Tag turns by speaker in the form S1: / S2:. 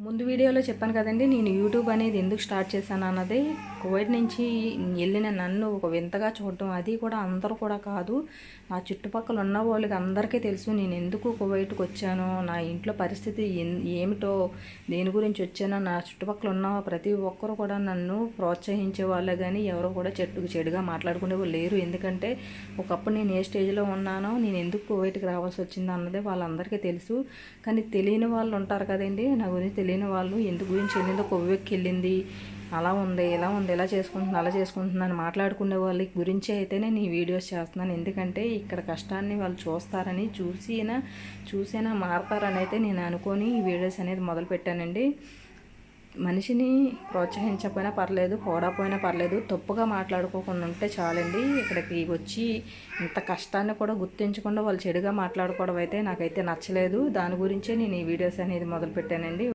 S1: ముందు వీడియోలో చెప్పాను కదండి, నేను యూట్యూబ్ అనేది ఎందుకు స్టార్ట్ చేశాను అన్నది. కువైట్ నుంచి వెళ్ళిన నన్ను ఒక వింతగా చూడటం, అది కూడా అందరూ కూడా కాదు, నా చుట్టుపక్కల ఉన్న వాళ్ళకి అందరికీ తెలుసు నేను ఎందుకు కువైట్కి వచ్చానో, నా ఇంట్లో పరిస్థితి ఏమిటో, దేని గురించి వచ్చానో. నా చుట్టుపక్కల ఉన్న ప్రతి ఒక్కరు కూడా నన్ను ప్రోత్సహించే వాళ్ళే కానీ ఎవరో కూడా చెడుగా మాట్లాడుకునే వాళ్ళు లేరు. ఎందుకంటే ఒకప్పుడు నేను ఏ స్టేజ్లో ఉన్నానో, నేను ఎందుకు కువైట్కి రావాల్సి వచ్చిందో అన్నదే వాళ్ళందరికీ తెలుసు. కానీ తెలియని వాళ్ళు ఉంటారు కదండి, నా గురించి తెలియని వాళ్ళు, ఎందుకు గురించి వెళ్ళిందో, కొవ్వెక్కి వెళ్ళింది, అలా ఉంది, ఇలా ఉంది, ఇలా చేసుకుంటున్నా, అలా చేసుకుంటున్నా అని మాట్లాడుకునే వాళ్ళ గురించి అయితేనే నేను వీడియోస్ చేస్తున్నాను. ఎందుకంటే ఇక్కడ కష్టాన్ని వాళ్ళు చూస్తారని, చూసినా మారతారని అయితే నేను అనుకొని ఈ వీడియోస్ అనేది మొదలుపెట్టానండి. మనిషిని ప్రోత్సహించకపోయినా పర్లేదు, పోయినా పర్లేదు, తప్పుగా మాట్లాడుకోకుండా ఉంటే చాలండి. ఇక్కడికి వచ్చి ఇంత కష్టాన్ని కూడా గుర్తించకుండా వాళ్ళు చెడుగా మాట్లాడుకోవడం అయితే నాకైతే నచ్చలేదు. దాని గురించే నేను ఈ వీడియోస్ అనేది మొదలుపెట్టానండి.